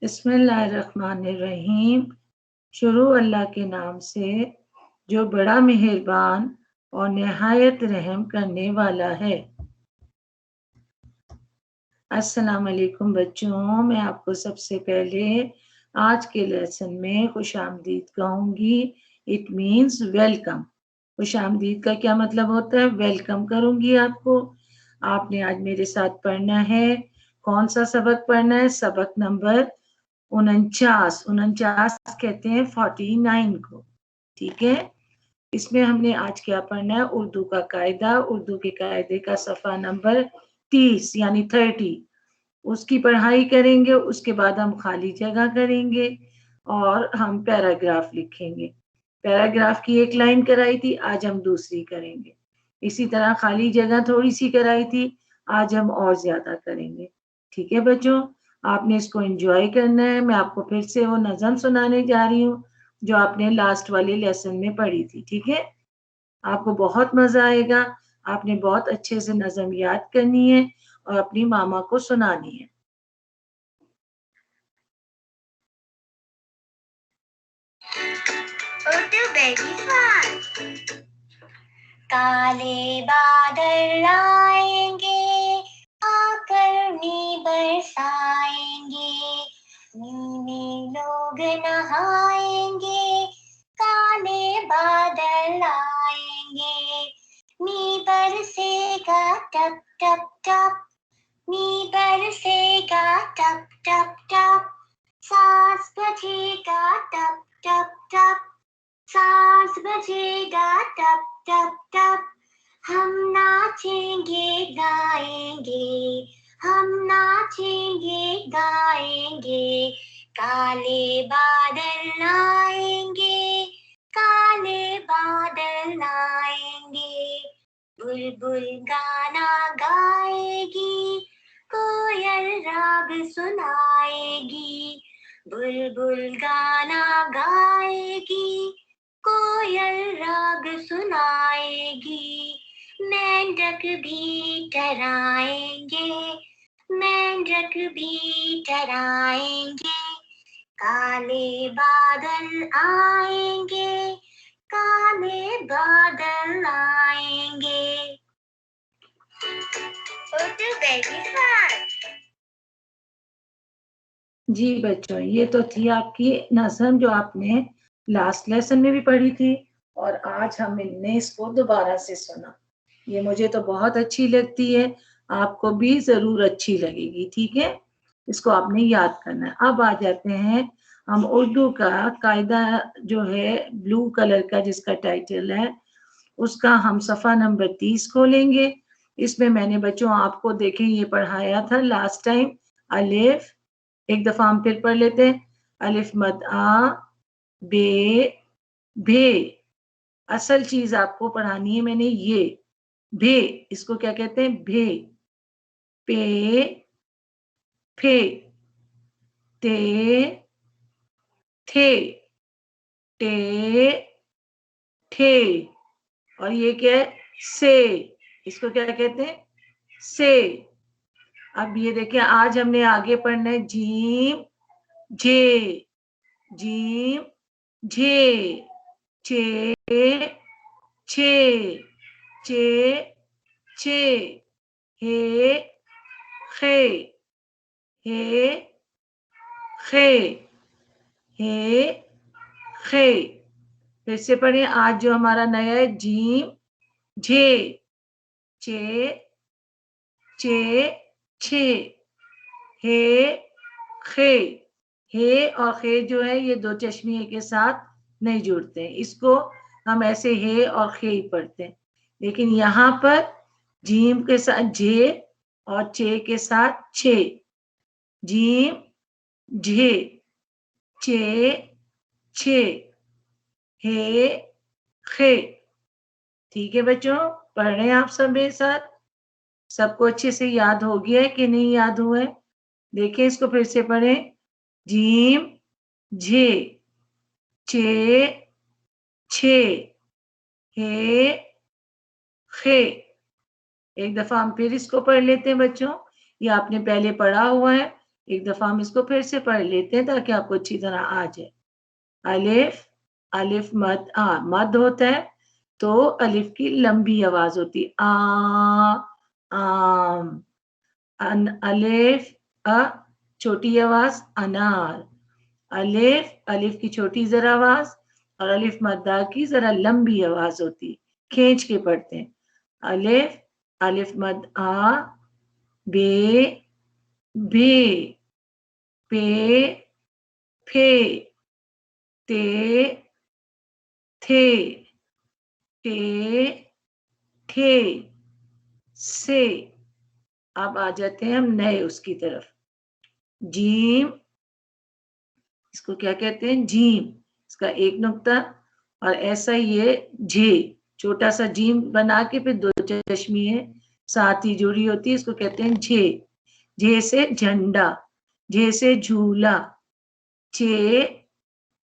बिस्मिल्लाहिर्रहमानिर्रहीम। शुरू अल्लाह के नाम से जो बड़ा मेहरबान और निहायत रहम करने वाला है। अस्सलाम वालेकुम बच्चों, मैं आपको सबसे पहले आज के लेसन में खुशामदीद कहूँगी। It means welcome. खुशामदीद का क्या मतलब होता है? वेलकम करूँगी आपको। आपने आज मेरे साथ पढ़ना है। कौन सा सबक पढ़ना है? सबक नंबर 49 कहते हैं 49 को। ठीक है, इसमें हमने आज क्या पढ़ना है? उर्दू का कायदा। उर्दू के कायदे का सफ़ा नंबर 30 यानी 30, उसकी पढ़ाई करेंगे। उसके बाद हम खाली जगह करेंगे और हम पैराग्राफ लिखेंगे। पैराग्राफ की एक लाइन कराई थी, आज हम दूसरी करेंगे। इसी तरह खाली जगह थोड़ी सी कराई थी, आज हम और ज्यादा करेंगे। ठीक है बच्चों, आपने इसको एंजॉय करना है। मैं आपको फिर से वो नज़म सुनाने जा रही हूँ जो आपने लास्ट वाले लेसन में पढ़ी थी। ठीक है, आपको बहुत मजा आएगा। आपने बहुत अच्छे से नज़म याद करनी है और अपनी मामा को सुनानी है। काले बादल आएंगे, आकर नी बरसाएंगे, नी लोग नहाएंगे, काले बादल आएंगे, नी बरसेगा टप टप टप, नी बरसेगा टप टप टप, सांस बजेगा टप टप टप, सांस बजेगा टप टप टप, हम नाचेंगे गाएंगे, हम नाचेंगे गाएंगे, काले बादल आएंगे, काले बादल आएंगे, बुलबुल गाना गाएगी, कोयल राग सुनाएगी, बुलबुल गाना गाएगी, कोयल राग सुनाएगी, मेंढक भी टहराएंगे, मेंढक भी टहराएंगे, काले बादल आएंगे, काले बादल आएंगे। Urdu baby fast. जी बच्चों, ये तो थी आपकी नज़म जो आपने लास्ट लेसन में भी पढ़ी थी और आज हमने इसको दोबारा से सुना। ये मुझे तो बहुत अच्छी लगती है, आपको भी जरूर अच्छी लगेगी। ठीक है, इसको आपने याद करना है। अब आ जाते हैं हम उर्दू का कायदा जो है ब्लू कलर का, जिसका टाइटल है, उसका हम सफ़ा नंबर 30 खोलेंगे। इसमें मैंने बच्चों आपको देखें ये पढ़ाया था लास्ट टाइम। अलिफ, एक दफा हम फिर पढ़ लेते हैं। अलिफ मद आ, बे, भे। असल चीज आपको पढ़ानी है मैंने, ये भे, इसको क्या कहते हैं? भे। पे, फे, ते, थे, टे, ठे। और ये क्या है? से। इसको क्या कहते हैं? से। अब ये देखिए, आज हमने आगे पढ़ना है जीम, जे, जीम, झे, चे, छे, चे, चे, हे, खे, हे, खे, हे, खे। फिर से पढ़िए, आज जो हमारा नया है जीम, झे, चे, चे, छे, हे, खे। हे और खे जो है ये दो चश्मिए के साथ नहीं जुड़ते हैं, इसको हम ऐसे हे और खे ही पढ़ते हैं। लेकिन यहाँ पर जीम के साथ जे और चे के साथ छे, जीम, झे, चे, छे, हे, खे। ठीक है बच्चों, पढ़ रहे हैं आप सब मेरे साथ? सबको अच्छे से याद हो गया है कि नहीं याद हुआ है? देखिए इसको फिर से पढ़ें। जीम, झे, चे, छे, हे, खे। एक दफा हम फिर इसको पढ़ लेते हैं बच्चों, ये आपने पहले पढ़ा हुआ है, एक दफा हम इसको फिर से पढ़ लेते हैं ताकि आपको अच्छी तरह आ जाए। अलिफ, अलिफ मद मद होता है तो अलिफ की लंबी आवाज होती है आम। अलिफ छोटी आवाज अनार। अलिफ, अलिफ की छोटी जरा आवाज और अलिफ मद्दा की जरा लंबी आवाज होती है, खींच के पढ़ते हैं। अलिफ, अलिफ मद बे, भे, पे, फे, ते, थे, टे, ठे, से। अब आ जाते हैं हम नए उसकी तरफ। जीम, इसको क्या कहते हैं? जीम। इसका एक नुक्ता और ऐसा ये जे, छोटा सा जीम बना के फिर दो चश्मी है साथ ही जुड़ी होती है, इसको कहते हैं जे। जे से झंडा, जे से झूला, चे,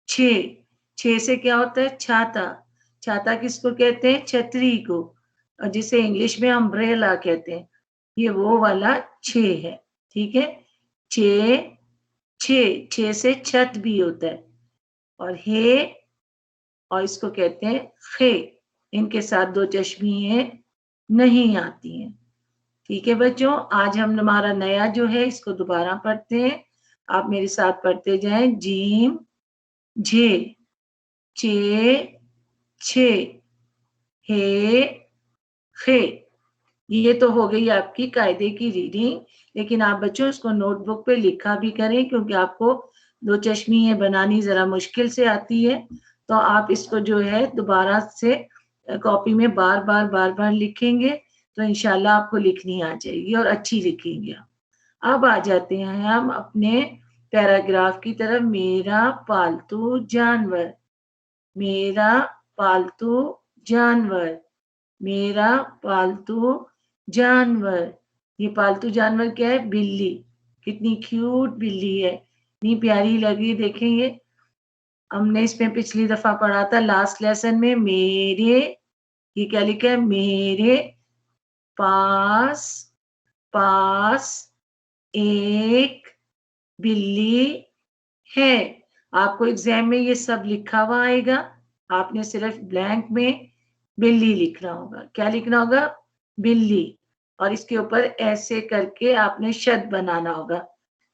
छे, छे से क्या होता है? छाता। छाता किसको कहते हैं? छतरी को, और जिसे इंग्लिश में अम्ब्रेला कहते हैं, ये वो वाला छे है। ठीक है, छे, छे, छे से छत भी होता है। और हे, और इसको कहते हैं खे, इनके साथ दो चश्मी नहीं आती हैं। ठीक है बच्चों, आज हम हमारा नया जो है इसको दोबारा पढ़ते हैं। आप मेरे साथ पढ़ते जाएं। जीम, झे, चे, छे, हे, खे। ये तो हो गई आपकी कायदे की रीडिंग, लेकिन आप बच्चों इसको नोटबुक पे लिखा भी करें, क्योंकि आपको दो चश्मी बनानी जरा मुश्किल से आती है, तो आप इसको जो है दोबारा से कॉपी में बार बार लिखेंगे तो इंशाल्लाह आपको लिखनी आ जाएगी और अच्छी लिखेंगे। अब आ जाते हैं हम अपने पैराग्राफ की तरफ। मेरा पालतू जानवर, मेरा पालतू जानवर, मेरा पालतू जानवर। ये पालतू जानवर क्या है? बिल्ली। कितनी क्यूट बिल्ली है, इतनी प्यारी लगी। देखेंगे, हमने इसमें पिछली दफा पढ़ा था लास्ट लेसन में। मेरे, ये क्या लिखा है? मेरे पास, पास एक बिल्ली है। आपको एग्जाम में ये सब लिखा हुआ आएगा, आपने सिर्फ ब्लैंक में बिल्ली लिखना होगा। क्या लिखना होगा? बिल्ली। और इसके ऊपर ऐसे करके आपने शब्द बनाना होगा,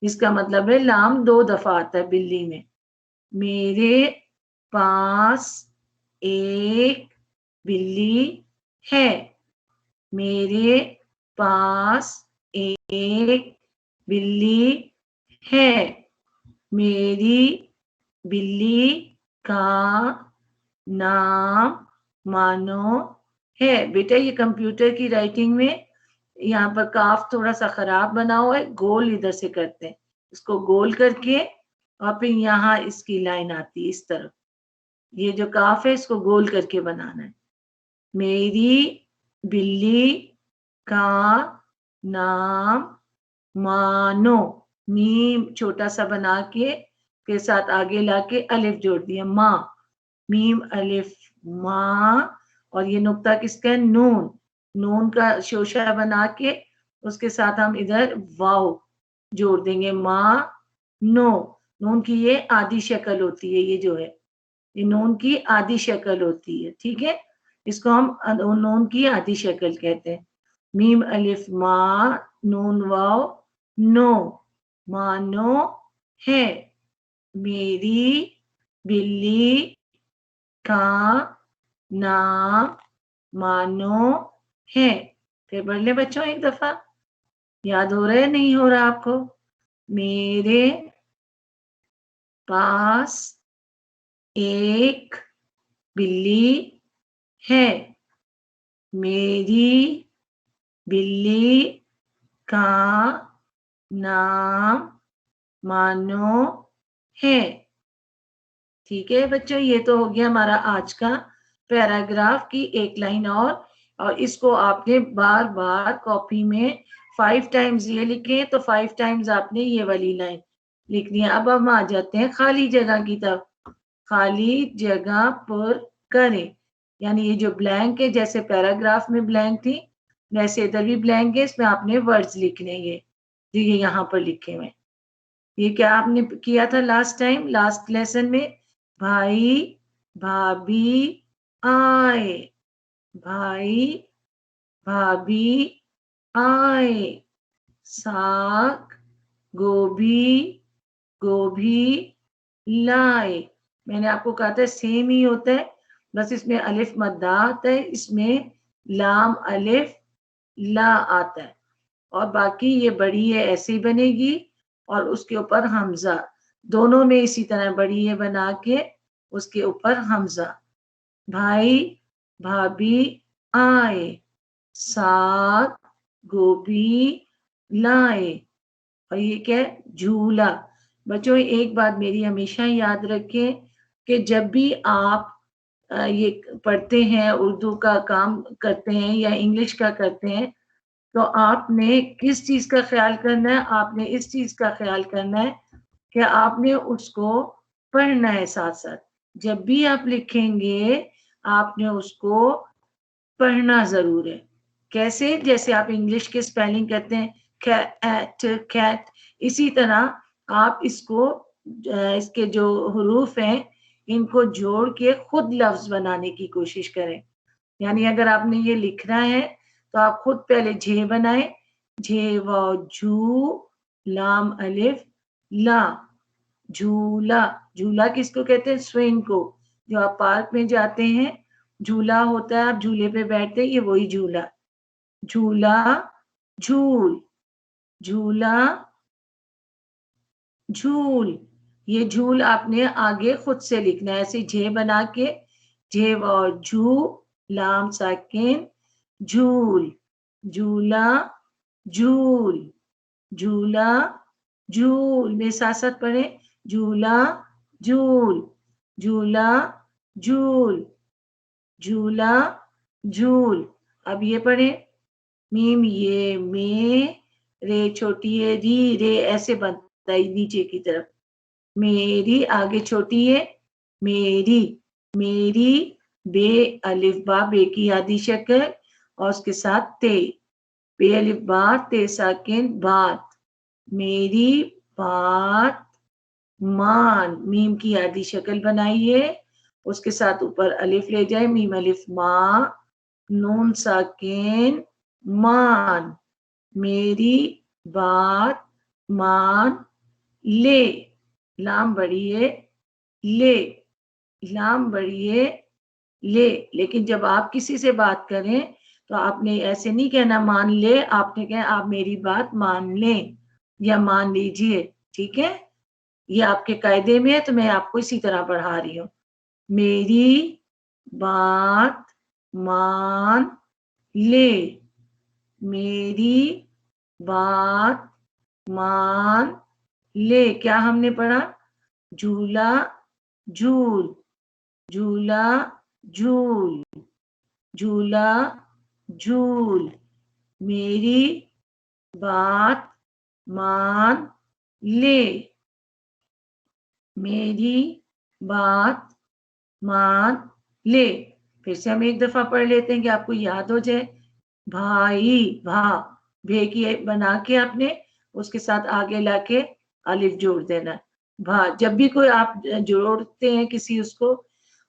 इसका मतलब है लाम दो दफा आता है बिल्ली में। मेरे पास एक बिल्ली है, मेरे पास एक बिल्ली है, मेरी बिल्ली का नाम मानो है। बेटा ये कंप्यूटर की राइटिंग में यहाँ पर काफ थोड़ा सा खराब बना हुआ है, गोल इधर से करते हैं, इसको गोल करके और फिर यहाँ इसकी लाइन आती है इस तरफ। ये जो काफ है इसको गोल करके बनाना है। मेरी बिल्ली का नाम मानो, मीम छोटा सा बना के फिर साथ आगे लाके अलिफ जोड़ दिया, माँ, मीम अलिफ माँ। और ये नुक्ता किसका है? नून, नून का शोशा बना के उसके साथ हम इधर वाव जोड़ देंगे, माँ नो। नून की ये आधी शक्ल होती है, ये जो है ये नून की आधी शक्ल होती है। ठीक है, इसको हम नून की आधी शक्ल कहते हैं। मीम अलिफ माँ, नून वाव नो, मानो है। मेरी बिल्ली का नाम मानो है। फिर पढ़ ले बच्चों एक दफा, याद हो रहा है नहीं हो रहा आपको? मेरे पास एक बिल्ली है, मेरी बिल्ली का नाम मानो है। ठीक है बच्चों, ये तो हो गया हमारा आज का पैराग्राफ की एक लाइन। और इसको आपने बार बार कॉपी में 5 टाइम्स ये लिखे तो 5 टाइम्स आपने ये वाली लाइन लिखनी है। अब हम आ जाते हैं खाली जगह की तरफ। खाली जगह पर करें, यानी ये जो ब्लैंक है, जैसे पैराग्राफ में ब्लैंक थी वैसे इधर भी ब्लैंक है, इसमें आपने वर्ड्स लिखने हैं जो ये यहाँ पर लिखे हुए हैं। ये क्या आपने किया था लास्ट टाइम, लास्ट लेसन में? भाई भाभी आए, भाई भाभी आए, साग गोभी गोभी लाए। मैंने आपको कहा था सेम ही होता है, बस इसमें अलिफ मद्दा आता है, इसमें लाम अलिफ ला आता है। और बाकी ये बड़ी है ऐसे ही बनेगी और उसके ऊपर हमजा, दोनों में इसी तरह बड़ी है बना के उसके ऊपर हमजा। भाई भाभी आए, साग गोभी लाए। और ये क्या है? झूला। बच्चों एक बात मेरी हमेशा याद रखें कि जब भी आप ये पढ़ते हैं, उर्दू का काम करते हैं या इंग्लिश का करते हैं, तो आपने किस चीज का ख्याल करना है? आपने इस चीज का ख्याल करना है कि आपने उसको पढ़ना है साथ साथ। जब भी आप लिखेंगे आपने उसको पढ़ना जरूर है। कैसे? जैसे आप इंग्लिश के स्पेलिंग करते हैं कैट कैट, इसी तरह आप इसको इसके जो हरूफ हैं इनको जोड़ के खुद लफ्ज बनाने की कोशिश करें। यानी अगर आपने ये लिखना है तो आप खुद पहले झे बनाएं, झे वाव झू लाम अलिफ ला, झूला। झूला किसको कहते हैं? स्विंग को। जो आप पार्क में जाते हैं झूला होता है, आप झूले पे बैठते हैं, ये वही झूला। झूला झूल, झूला झूल। ये झूल आपने आगे खुद से लिखना है ऐसे झे बना के, झे और झू लाम साकिन झूल, झूला झूल, झूला झूल। मेरे साथ साथ पढ़े, झूला झूल, झूला झूल, झूला झूल। अब ये पढ़े, मीम ये में, रे छोटी है री, रे ऐसे बनता है नीचे की तरफ। मेरी आगे छोटी है मेरी, मेरी बे अलिफ बा, बे की आधी शक्ल और उसके साथ ते, बे अलिफ बा ते साकिन बात, मेरी बात मान, मीम की आधी शक्ल बनाइए, उसके साथ ऊपर अलिफ ले जाए, मीम अलिफ माँ, नून साकिन मान, मेरी बात मान ले, लाम बढ़िए ले, लाम बढ़िए ले। लेकिन जब आप किसी से बात करें तो आपने ऐसे नहीं कहना मान ले, आपने कहा आप मेरी बात मान लें या मान लीजिए, ठीक है? ये आपके कायदे में है तो मैं आपको इसी तरह पढ़ा रही हूँ। मेरी बात मान ले, मेरी बात मान ले। क्या हमने पढ़ा? झूला झूल, झूला झूल, झूला झूल। मेरी बात मान ले, मेरी बात मान ले। फिर से हम एक दफा पढ़ लेते हैं कि आपको याद हो जाए। भाई भा, भे की बना के आपने उसके साथ आगे लाके अलिफ जोड़ देना। भा, जब भी कोई आप जोड़ते हैं किसी उसको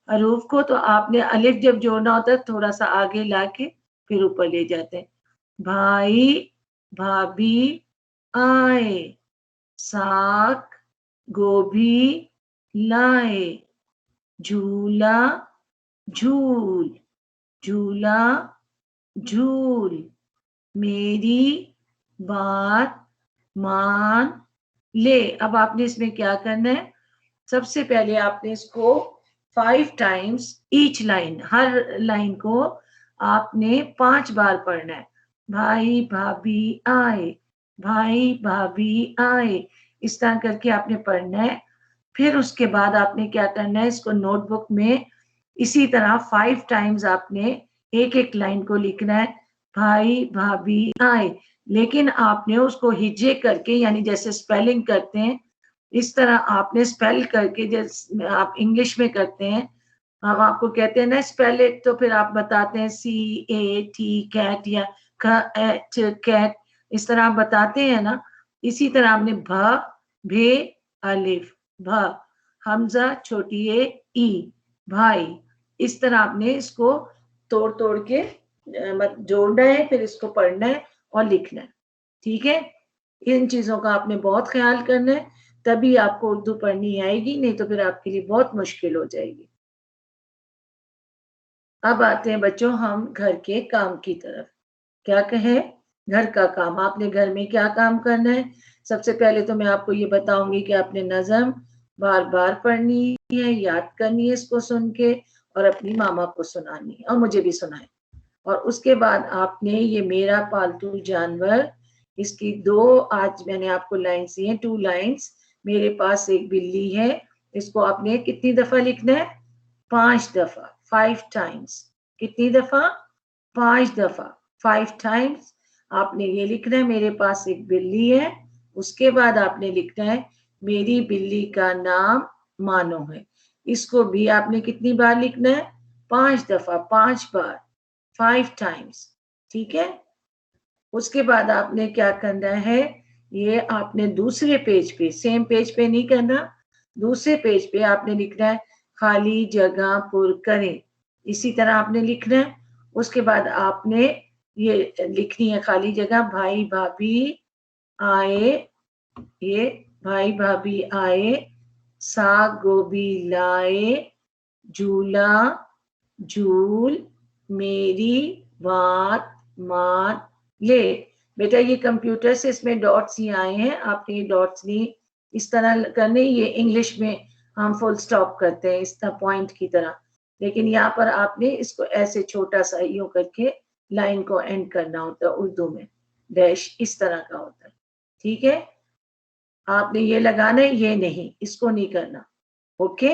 हरूफ को तो आपने अलिफ जब जोड़ना होता है थोड़ा सा आगे लाके फिर ऊपर ले जाते हैं। भाई भाभी आए, साग गोभी लाए, झूला झूल, झूला झूल। मेरी बात मान ले। अब आपने इसमें क्या करना है? सबसे पहले आपने इसको 5 टाइम्स ईच लाइन, हर लाइन को आपने 5 बार पढ़ना है। भाई भाभी आए, भाई भाभी आए, इस तरह करके आपने पढ़ना है। फिर उसके बाद आपने क्या करना है? इसको नोटबुक में इसी तरह 5 टाइम्स आपने एक एक लाइन को लिखना है, भाई भाभी आए। लेकिन आपने उसको हिज्जे करके, यानी जैसे स्पेलिंग करते हैं इस तरह आपने स्पेल करके, जैसे आप इंग्लिश में करते हैं, हम आपको कहते हैं ना स्पेल इट, तो फिर आप बताते हैं CAT कैट या कैट, इस तरह आप बताते हैं ना। इसी तरह आपने भ भे अलिफ भा, हमजा छोटी ए ई भाई। इस तरह आपने इसको तोड़ तोड़ के मत जोड़ना है, फिर इसको पढ़ना है और लिखना है। ठीक है, इन चीजों का आपने बहुत ख्याल करना है, तभी आपको उर्दू पढ़नी आएगी, नहीं तो फिर आपके लिए बहुत मुश्किल हो जाएगी। अब आते हैं बच्चों हम घर के काम की तरफ। क्या कहे, घर का काम। आपने घर में क्या काम करना है? सबसे पहले तो मैं आपको ये बताऊंगी कि आपने नज़म बार बार पढ़नी है, याद करनी है इसको सुन के, और अपनी मामा को सुनानी है और मुझे भी सुनाए। और उसके बाद आपने ये मेरा पालतू जानवर, इसकी दो आज मैंने आपको लाइन्स दी हैं, 2 लाइन्स। मेरे पास एक बिल्ली है, इसको आपने कितनी दफा लिखना है? 5 दफा, 5 टाइम्स। कितनी दफा? 5 दफा, 5 टाइम्स। आपने ये लिखना है मेरे पास एक बिल्ली है। उसके बाद आपने लिखना है मेरी बिल्ली का नाम मानो है। इसको भी आपने कितनी बार लिखना है? 5 दफा, 5 बार, 5 टाइम्स। ठीक है, उसके बाद आपने क्या करना है, ये आपने दूसरे पेज पे, सेम पेज पे नहीं करना, दूसरे पेज पे आपने लिखना है खाली जगह पुर करें। इसी तरह आपने लिखना है। उसके बाद आपने ये लिखनी है खाली जगह, भाई भाभी आए, ये भाई भाभी आए, साग गोभी लाए, झूला झूल, मेरी बात मान ले। बेटा ये कंप्यूटर से इसमें डॉट्स ही आए हैं, आपने ये डॉट्स नहीं इस तरह करने, ये इंग्लिश में हम फुल स्टॉप करते हैं इस तरह पॉइंट की तरह, लेकिन यहाँ पर आपने इसको ऐसे छोटा सा यूं करके लाइन को एंड करना होता है, उर्दू में डैश इस तरह का होता है। ठीक है, आपने ये लगाना है, ये नहीं, इसको नहीं करना। ओके,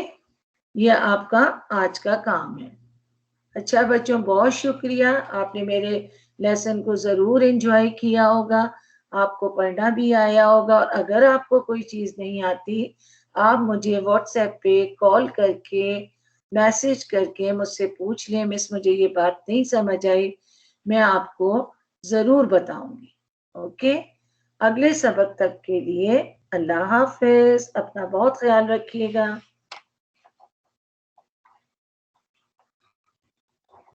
ये आपका आज का काम है। अच्छा बच्चों, बहुत शुक्रिया, आपने मेरे लेसन को ज़रूर एंजॉय किया होगा, आपको पढ़ना भी आया होगा। और अगर आपको कोई चीज़ नहीं आती, आप मुझे व्हाट्सएप पे कॉल करके, मैसेज करके मुझसे पूछ लें, मिस मुझे ये बात नहीं समझ आई, मैं आपको ज़रूर बताऊंगी। ओके, अगले सबक तक के लिए अल्लाह हाफिज़, अपना बहुत ख्याल रखिएगा।